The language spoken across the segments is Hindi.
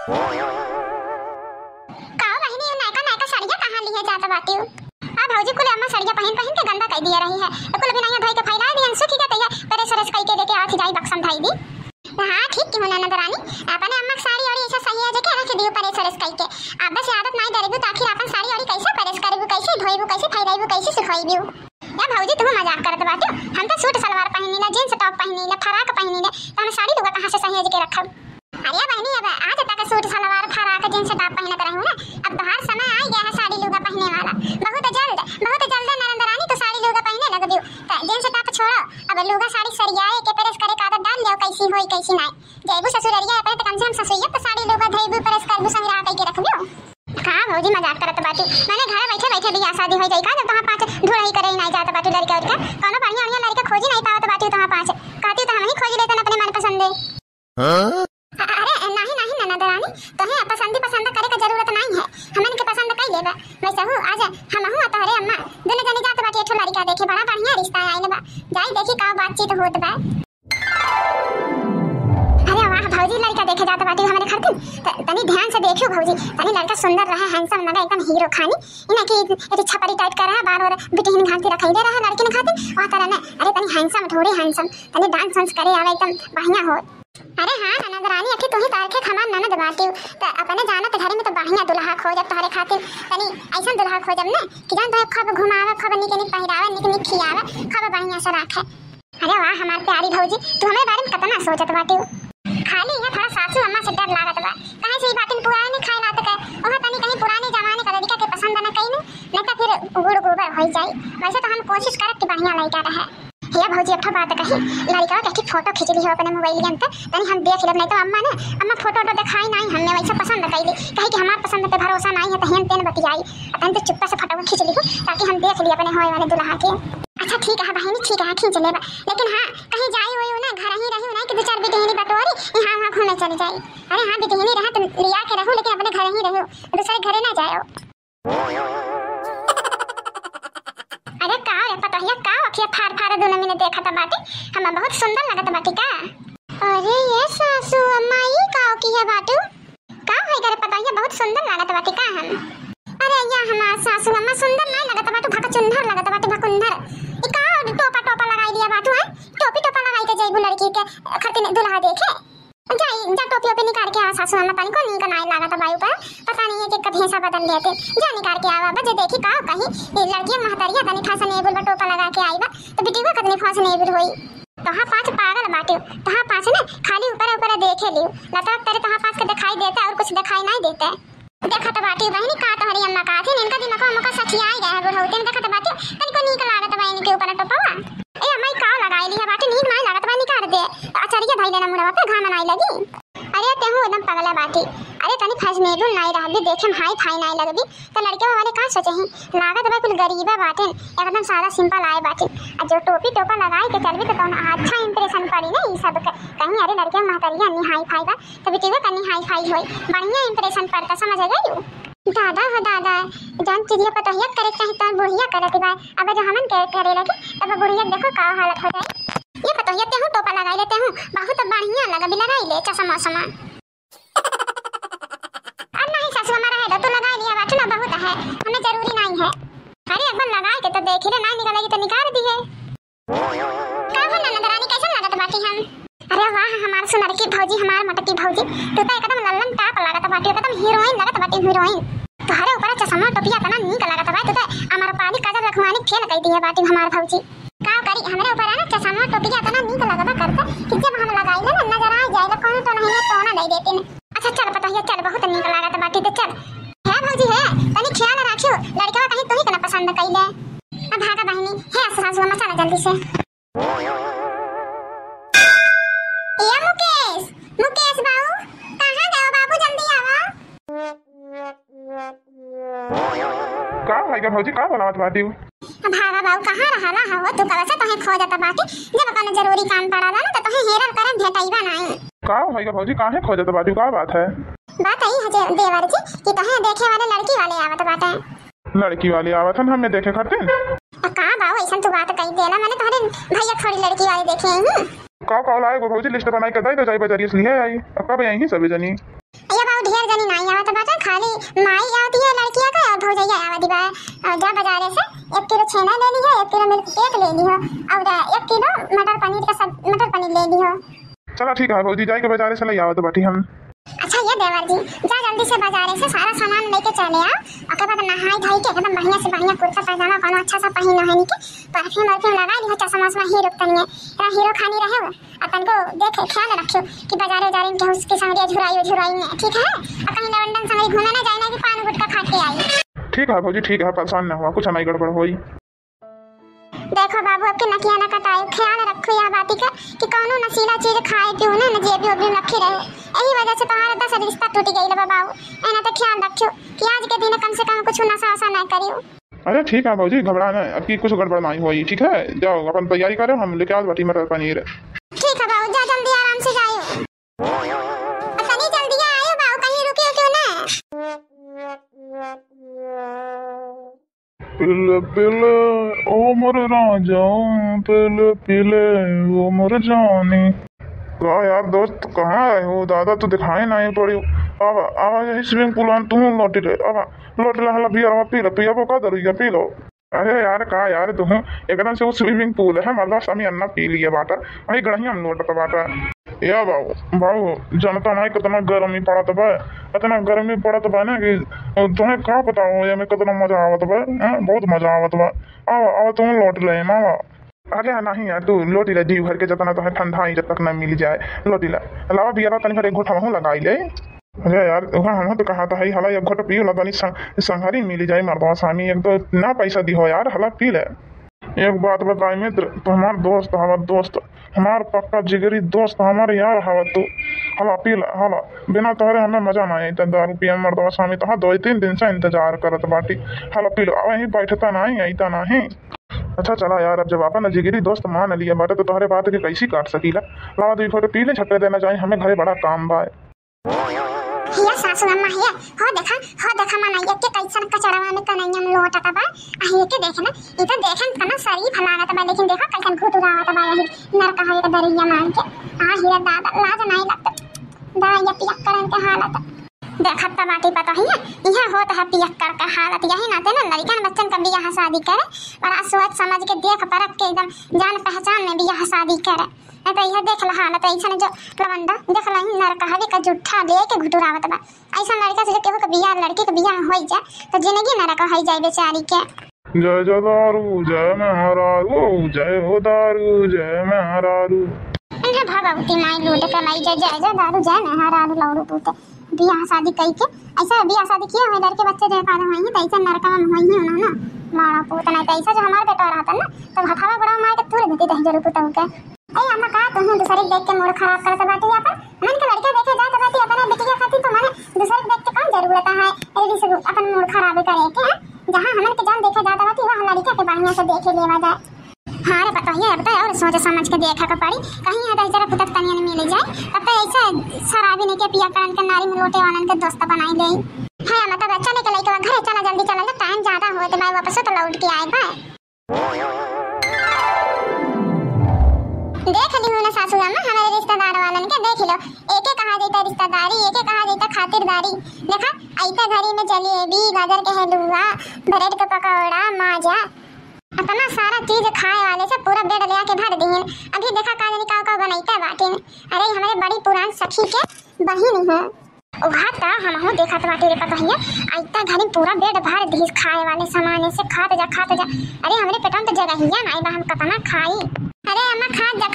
काओ बहिनी ये नायका नायका साड़ियां कहां लिए जात बाटी आ भौजी कुल अम्मा साड़ियां पहन पहन के गंदा कर दिया रही है कुल भी नहीं धोई के फैला दी अंशु की कहते है परे सरस कई के लेके आती जाई बक्सम धाई दी। हां ठीक की होना नंदरानी अपने अम्मा साड़ी और ऐसा सही है जे के रख दियो परे सरस कई के अब से आदत नहीं डरेबू तो आखिर अपन साड़ी और कैसे परेस करबू कैसे धोईबू कैसे फैलाईबू कैसे सुखाईबू। या भौजी तुम मजाक करत बाटी हम तो सूट सलवार पहनी ना जींस टॉप पहनी ना फराक पहनी ना तो हम साड़ी दुगा कहां से सही के रखब। अरे बहनी अब आज तक सूट सलवार फराक जींस टॉप पहनत रहूं ना अब बाहर समय आ गया है साड़ी लुगा पहनने वाला बहुत जल्द नरेंद्रानी तो साड़ी लुगा पहनने लग दियो जींस टॉप छोड़ो अब लुगा साड़ी सरियाए के प्रेस करे का आदत डाल लियो कैसी होई कैसी ना जैबू ससुररिया पे तो कम से कम ससुइया तो साड़ी लुगा धइबू प्रेस करबू संग्रह करके रखबियो। का भौजी मजाक करत बाटी मैंने घर बैठे बैठे बियाह शादी हो जाई का जब तहां पांच ढोरही करे नहीं जात बाटी लड़का और का कोनो बढ़िया बढ़िया लड़का खोजी नहीं पावत बाटी तहां पांच कहती तो हम ही खोज लेतन अपने मन पसंद है। अरे नहीं ननदरानी तोहे पसंद करे का जरूरत नहीं है हमन के पसंद कई लेबा वैसे हो आज हम हूं तोहरे अम्मा दोनों जने जात बाटी एठो लड़का देखे बड़ा बढ़िया रिश्ता आइल बा जाई देखी का बातचीत होत बा। अरे वाह भौजी लड़का देखे जात बाटी हमरे खरतिन तनी ध्यान से देखियो भौजी तनी लड़का सुंदर रहा हैंडसम लगा एकदम हीरो खानी इना की एटी छपरी टाइट कर रहा बार और बिटिन घाट के रखई दे रहा लड़की ने खातिर और तरह ना अरे तनी हैंडसम थोड़ी हैंडसम तनी डांस वांस करे आवे एकदम बढ़िया हो। अरे हां ननदरानी अखी तू ही तारखे खमान ननद बाटी त अपने जाना त घरे में तो बढ़िया दुल्हा खोजब तोहरे खातिर तनी ऐसा दुल्हा खोजब ना कि जान तो खब घुमावे खब निके निक पहिरावे निके निक खियावे खब बढ़िया से रखे। अरे वाह हमार प्यारी भौजी तू हमारे बारे में कितना सोचत बाटी खाली है थोड़ा सासू अम्मा से डर लागत बा कहे से ई बातिन पुरानी खाए ना त ओहा तनी कहीं पुराने जमाने का लड़का के पसंद ना कहीं नहीं तो फिर गुड़ गोबर हो जाई वैसे तो हम कोशिश करत कि बढ़िया लड़का रहे। हे भौजी एक बात कही लड़का के फोटो खींच ली हो अपने मोबाइल में तनी हम देख लेब नहीं तो अम्मा फोटो तो दिखाई नहीं हमने वैसे पसंद कइली कहे कि हमार पसंद पे भरोसा नहीं है तो हेन तेन बतियाई अपन तो चुप्पा से फोटो खींच ली ताकि हम देख लिए अपने होए वाले दुल्हा के। अच्छा ठीक है बहनी ठीक है खींच लेबा लेकिन हां कहीं जाई होई ना घर ही रही ना कि दो चार बिटहनी बटोरी यहां वहां घूमने चली जाई। अरे हां बिटहनी रहा तो लिया के रहू लेकिन अपने घर ही रहू दूसरे घरे ना जाओ। अरे का रे पतहिया का अखिया फाड़ दोनों मैंने देखा था बाटी हम बहुत सुंदर लगत बाटी का। अरे ये सासू अम्मा ई का की है बाटू का होई करे पतहिया बहुत सुंदर लगत बाटी का हम। अरे या हमार सासू अम्मा सुंदर नहीं लगत बाटू भका चुंदर लगत बाटी भकुंदर ई का टोपा लगाई दिया बाटू है टोपी टोपा लगाई के जइबू लड़की के खतिन दुल्हा देखे जाई जा टोपी ओपी निकाल के आ सासू अम्मा पानी को नी का नहीं लागत बायू पर पता नहीं है कि कभी ऐसा बदल लेते जा निकाल के आवा बजे देखी का कहीं ये लड़की महतरिया तनी फैशनेबल टोपा लगा के आईबा तो बिटिवा कितनी फैशनेबल होई तहां पांच पागल बाटे तहां पांच ने खाली ऊपर देखे लियो लता तेरे तहां पांच के दिखाई देता और कुछ दिखाई नहीं देता देखा तो बाटी बहनी का तो हरी अम्मा का थे इनका दिमाग मका सचिया ही गया बुढ़ौते में देखा तो बाटी तनी को नीक लागत बा इनके ऊपर टोपा ए अम्मा का लगाई लिया बाटी नीक नहीं लागत बा निकाल दे आचार्य भाई लेना मुड़ा पे घाम नहीं लगी। अरे तेहू एकदम पगला बाटी अरे तनी फैशनेबल नहीं रहबी देखे में हाई फाई नहीं लगबी तो लड़के वाले का सोचे हैं लागत बा कुल गरीबा बाटे एकदम सादा सिंपल आए बाटे और जो टोपी टोपा लगाई के चलबी तो अच्छा इंप्रेशन पड़ी ना ई सब कहीं अरे लड़के महतरिया नहीं हाई फाई बा तो बिटिवा कनी हाई फाई होई बढ़िया इंप्रेशन पड़ता समझ गई। दादा हो दादा जान चिड़िया पतहिया करे चाहे तो बुढ़िया करत बा अब जो हमन करे लगे तब बुढ़िया देखो का हालत हो जाए ये पतहिया तेहू टोपा लगाई लेते हूं बहुत बढ़िया लगबी लगाई ले चश्मा समा अब नहीं सासू हमारा है तो लगाई लिया बात ना बहुत है हमें जरूरी नहीं है। अरे एक बार लगाए के तो देख ले ना निकलेगी तो निकाल दी है का हो ननदरानी कैसे लगत बाटी हम। अरे वाह हमार सुनर की भौजी हमार मटकी भौजी तू तो एकदम लल्लन टाप लागत बाटी एकदम हीरोइन लगत बाटी हीरोइन तोहरे ऊपर चश्मा टोपिया तना नीक लगत बा तू तो अमर पाली काजल रखवानी फेल कई दी है बाटी हमार भौजी का करी हमरे ऊपर है ना चश्मा टोपिया तना नीक लगबा करता कि जब हम लगाई ले ना नजर आ जाए कौन तो नहीं तो ना दे देते ने। अच्छा चल पतहिया चल बहुत नीक लागत बाटी तो चल है भौजी है तनी ख्याल रखियो लड़का कहीं तू ही कना पसंद कइले अब भागा बहनी है सासू अम्मा चला जल्दी से। ये मुकेश बाबू कहां गए बाबू जल्दी आवा। का भाई का भौजी का बनावत बाटी भागा बाबू कहां रहला हो तू कब से तोहे खोजत बाटी जब कोनो जरूरी काम पड़ाला ना तो तोहे हेरल करन भेटैबा नहीं का भाई का भौजी काहे खोजत बाटी का बात है। बात आई है देवर जी कि तोहे देखे वाले लड़की वाले आवत बाटे लड़की वाली आवत हमें देखे खातिर का बाबू ऐसा तू बात कही देला मैंने तोहरे भैया थोड़ी लड़की वाले देखे हैं का लाए गो भौजी लिस्ट बनाई के दई तो जाई बजरिया से लिए आई अब कब यहीं सब जनी ये बाबू ढेर खाली माई आती है लड़कियां का और भौजैया आवती बा। और जा बाजारे से 1 किलो छेना ले लियो, 1 किलो मिल्क केक ले लियो और 1 किलो मटर पनीर ले लियो। चला ठीक है भौजी, जाए के बाजारे से ले आवत बाटी हम। अच्छा ये देवर जी, जा जल्दी से बाजारे से सारा सामान लेके चले आ। ओके बाद नहाई धोई के एकदम बढ़िया से बढ़िया कुर्ता पैजामा कोनो अच्छा सा पहिन है नी के परफ्यूम लगा लियो, चश्मा वश्मा हीरो तनिए हीरो खानी रहे हो। अपन को देख ख्याल रखियो कि बाजारे के उसके संगे झुराई में, ठीक है? और कहीं लंदन संगे घूमने ना जाना कि पान गुटका खा के आई। ठीक है भौजी, ठीक है, परेशान ना हुआ, कुछ नहीं गड़बड़ होई। देखो बाबू, अब के नकिया ना कटाए, ख्याल रखो यह बाती का कि कौनो नशीला चीज खाए पियो ना न जेबी ओबी रखी रहे। यही वजह से तुम्हारा 10 रिश्ता टूट गई ले बाबू। एना तो ख्याल रखियो कि आज के दिन कम से कम कुछ नशा वशा ना करियो। अरे ठीक है भौजी, घबराना है, अब की कुछ गड़बड़ नहीं हुई, ठीक है? जाओ अपन तैयारी करो, हम लेके आओ बाटी मटर पनीर। ठीक है बाबू, जा जल्दी आराम से जाइयो। अपनी जल्दी आइयो बाबू, कहीं रुकियो क्यों ना। पिले पिले ओ मोर राजा, पिले पिले ओ मोर जानी। कहा यार दोस्त, कहाँ आए हो? दादा तो दिखाई नहीं पड़ी। अब यही स्विमिंग पूल में तुम लौटी रहे। अब लौट ला बियर पी लो, पिया वो का दरिया पी लो। अरे यार कहा यार तुम एकदम से वो स्विमिंग पूल है, मतलब समी अन्ना पी लिए बाटा वही गढ़िया में लौटता बाटा। या बाबू जनता नहीं कितना गर्मी पड़त बा, इतना गर्मी पड़त बा ना कि तुम्हें का पता हो ये में कितना मजा आवत बा। बहुत मजा आवत बा। आओ तुम लौट ले मामा। अरे नहीं यार, तू लोटी ले, जी भर के जितना तो ठंडा ही जब तक न मिल जाए लोटी ला अलावा बियर तनी भर एक घोटा वहाँ लगाई ले। अरे यार वहाँ हम तो कहा था हला एक घोटा पी ला तनी संहारी मिल जाए मरदवा स्वामी, एक तो ना पैसा दी हो यार, हला पी ले। एक बात बताई मित्र, तो हमार दोस्त हमार पक्का जिगरी दोस्त हमारे यार हवा तू। हला पी ला हला, बिना तोहरे हमें मजा ना आई। दारू पिया मरदवा स्वामी तो 2-3 दिन से इंतजार करत बाटी। हला पी लो, वहीं बैठता नहीं आईता नहीं। अच्छा चला यार, अब जब अपन जिगरी दोस्त मान लिया बाटे तो तुम्हारे बात के कैसी काट सकीला। लावा दो फोटो पीले छट्टे देना चाहिए, हमें घरे बड़ा काम बा। हिया सासू अम्मा हिया हो देखा मनाइया के कैसन कचरावा में कन्हैया में लोटता बा। आही के देखे ना, ई तो देखन कना शरीफ लागत बा, लेकिन देखा कैसन घुटुरावत बा यही नरका है के दरिया मान के। आ हिया दादा लाज नहीं लगत दा या पियक्करन के हालत देखत त बाटी पता हिया। इहा होत है पियक्कर के हालत, यही नाते ना लड़कन बच्चन का बियाह शादी करे बड़ा सोच समझ के देख परख के एकदम जान पहचान में बियाह शादी करे। तो यह देख ला हालत ऐसा जो लवंडा देख ला नरका हवे का जुठा लेके घुटुरावत बा। ऐसा लड़का से जो केहू के बियाह लड़की के बियाह होई जाए तो जिंदगी नरका होई जाए बेचारी के। जय जय दारू जय महारारू, जय हो दारू जय महारारू। इन्हें भगवती माई लूट के लाई जय जय दारू जय महारारू लौरू पूते बियाह शादी कई के। ऐसा बियाह शादी किया हुए लड़के बच्चे जो पैदा हुए हैं तो ऐसा नरका में हुई ही ना मारा पूत नहीं। तो ऐसा जो हमारा बेटा रहता ना तो हथावा बड़ा मार के तूर देती जरूर पुतहू के। अरे अम्मा का तुम दूसरे देख के मूड खराब करते बाटी अपन मन के लड़के देखे जाते बाटी अपने बिटिया खाती तो माने दूसरे देख के कौन जरूरत है एडी से अपन मूड खराब करे के। जहां हमन के जान देखे जाता बाटी वहां लड़का के बढ़िया से देखे लेवा जाए। हाँ रे बताइए अब तो और सोच समझ के देखा का पड़ी कहीं है जरा पुतक तनिया मिल जाए तब तो ऐसा शराबी नहीं के पिया करन के नारी में लोटे वालन के दोस्त बनाई ले। हां मतलब अच्छा नहीं के लइका घरे चला जल्दी चला टाइम ज्यादा होए तो मैं वापस तो लौट के आए बा। देख ली ना सासू अम्मा हमारे रिश्तेदार वालन के देख लो, एके कहा देता रिश्तेदारी एके कहा देता खातिरदारी। देखा ऐसा घरी में जलेबी गाजर के हलवा ब्रेड का पकौड़ा माजा अपना सारा चीज खाए वाले से पूरा बेड ले आके भर दिए। अभी देखा का जानी का बनाईता बाटे। अरे हमारे बड़ी पुरान सखी के बहिन है उहा ता हम हो देखत बाटे रे पता हिया आइता घरी पूरा बेड भर दी खाए वाले सामान से खात जा। अरे हमरे पेट में तो जगह हिया नहीं बा, हम कतना खाई। अरे अम्मा खात जा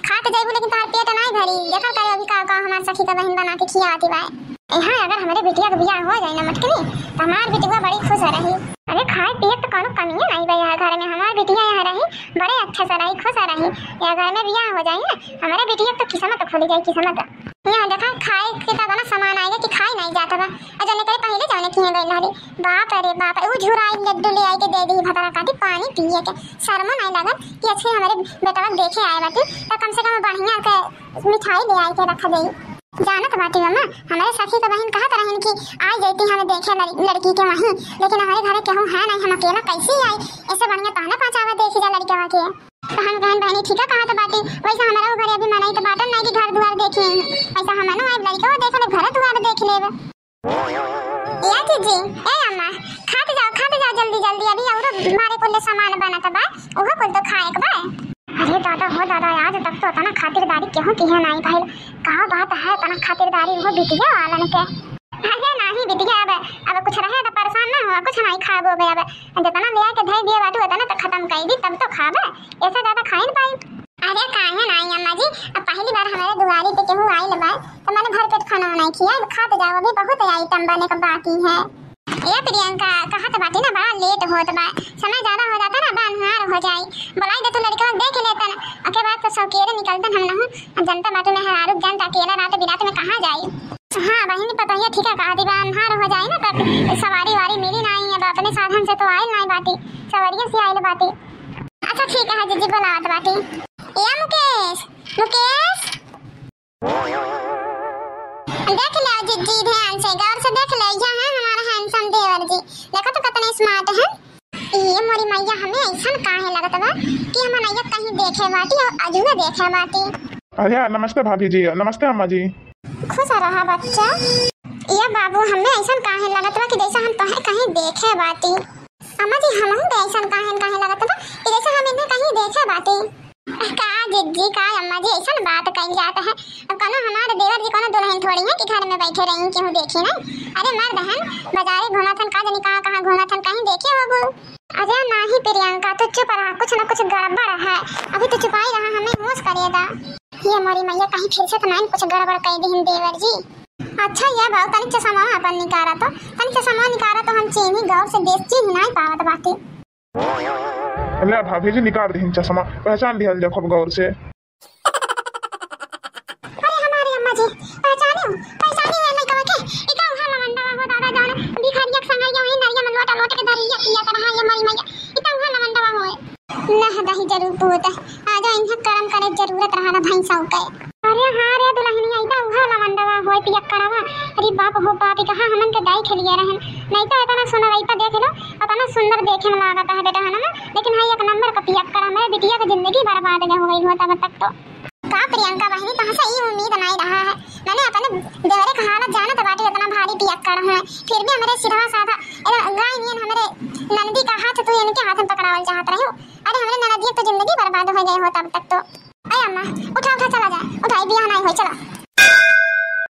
खात जाइबू लेकिन तार पेट नहीं भरी। देखा करे अभी का हमार सखी का बहन बना के खियाती बा। हां अगर हमारे बिटिया का बियाह हो जाए ना मटकनी तो हमार बिटिया बड़ी खुश रही। अरे खाए पिए तो कोनो कमी नहीं बा यार, घर में हमार बिटिया यहाँ रही बड़े अच्छे से रही खुश रही। या घर में बियाह हो जाए ना हमारे बिटिया तो किस्मत खुल जाए किस्मत। यहाँ देखा खाए के का बना सामान आएगा कि खाई नहीं जाता बा। अजने करे पहले जाने की गई नारी बाप रे बाप वो झुराई लड्डू ले आई के दे दी भतरा काटी पानी पिए के शर्म नहीं लगन कि अच्छे हमारे बेटा देखे आए बाटी तो कम से कम बढ़िया के मिठाई ले आई के रख दे। जानत बाटी मम्मा हमारे सखी का बहन कहा तरह कि आई जाती हमें देखे लड़की के वहीं, लेकिन हमारे घर केहू है नहीं, हम अकेला कैसे आई। ऐसे बढ़िया ताना पाचावा देखी जा लड़का के तो हम बहन बहनी ठीक है कहा तो बाटी। वैसा हमारा घर अभी मनाई तो बाटन नहीं कि घर द्वार देखी ऐसा हमारा लड़का देखा घर द्वार देख ले। जी ए अम्मा खाते जाओ जल्दी जल्दी अभी और हमारे कुल सामान बना था बा ओहो कुल तो खाए के बा। अरे दादा हो दादा आज तक तो तना खातिरदारी केहू की है नहीं भाई का बात है तना खातिरदारी वो बिटिया वालन के अरे नहीं बिटिया अब कुछ रहे तो परेशान ना हो कुछ नहीं खाबो बे अब जितना ले के धई दिए बाटू उतना तो खत्म कर दी तब तो खाबे ऐसे ज्यादा खाई नहीं पाई। अरे काहे नहीं अम्मा जी अब पहली बार हमारे दुआरी पे केहू आइल बा तो मैंने भर पेट खाना नहीं किया खाते जाओ अभी बहुत आइटम बने का बाकी है। ये प्रियंका कहत बाटी ना बड़ा लेट होत बा समय ज्यादा हो जाता ना बानहार हो जाई बुलाई दे तू लड़का देख लेता ना अके बाद तो सौकेरे निकलता हम ना जनता बाटू में हरारू जनता अकेला रात बिरात में कहां जाई। हाँ बहनी पता है ठीक है कहा दी बानहार हो जाए ना तब सवारी वारी मिली नहीं है अपने साधन से तो आइल नहीं बाटी सवारियों से आइल बाटी। अच्छा ठीक है जीजी बुलावत बाटी ए मुकेश मुकेश देख ले जीजी ध्यान से गौर से देख ले यहाँ है हमारा हैंडसम देवर जी देखो तो कितने स्मार्ट है। ये मोरी मैया हमें ऐसा काहे लगत बा कि हम नैया कहीं देखे बाटी और अजूबे देखे बाटी। अरे नमस्ते भाभी जी नमस्ते अम्मा जी। खुश रहा बच्चा ये बाबू हमें ऐसा काहे लगत बा कि जैसा हम तोहे कहीं देखे बाटी। अम्मा जी हम ऐसा काहे लगत बा कि जैसा हम इन्हें कहीं देखे बाटी। का जिज्जी का अम्मा जी ऐसा बात कही जाता है अब कनो हमारे देवर जी कोनो दुल्हन थोड़ी है कि घर में बैठे रही केहू देखी नहीं। अरे मर्द हन बाजारे घूमथन का जनी कहां घूमथन कहीं देखे होबो। अरे नहीं प्रियंका तो चुप रहा कुछ ना कुछ गड़बड़ है अभी तो चुपाई रहा हमें होश करेगा। ये मोरी मैया कहीं फिर से तो नहीं कुछ गड़बड़ कर दी देवर जी। अच्छा ये बात तनिक चश्मा अपन निकारा तो तनिक चश्मा निकारा तो हम चीनी गौर से देख चीनी नहीं पावत बाटी। ले भाभी जी निकाल दी चश्मा पहचान लिया देखो गौर से। अरे हमारी अम्मा जी पहचानी मैं कह के इका उहा लवंडा हो दादा जान भिखारिया संग यो ही नरिया में लोटा लोटा के धरिया किया तरह ये मोरी मैया इका उहा लवंडा होए ना दही जरूर पूत आ जा इन्हें कर्म करे जरूरत रहा ना भाई सब के। अरे हां रे दुल्हनिया इता उहा लवंडा होए पिया करवा अरे बाप हो बाप कहां हमन के दाई खेलिए रहन नहीं तो इतना सोना वही देख लो इतना सुंदर देखे में लागत है बेटा है ना लेकिन हां एक नंबर का पिया करा मेरे बिटिया की जिंदगी बर्बाद हो गई होता तब तक तो का प्रियंका बहनी कहां से ये उम्मीद नहीं रहा है मैंने अपने देवरे का हालत जाना तो बाटी इतना भारी पिया कर है फिर भी हमारे सिरवा साधा गाय नियन हमारे नंदी का हाथ तू इनके हाथ में पकड़ावल चाहत रही हो। अरे हमारे ननदी तो जिंदगी बर्बाद हो गई हो तब तक तो। अरे अम्मा उठा चला जा उठाई बियाह नहीं हो चला।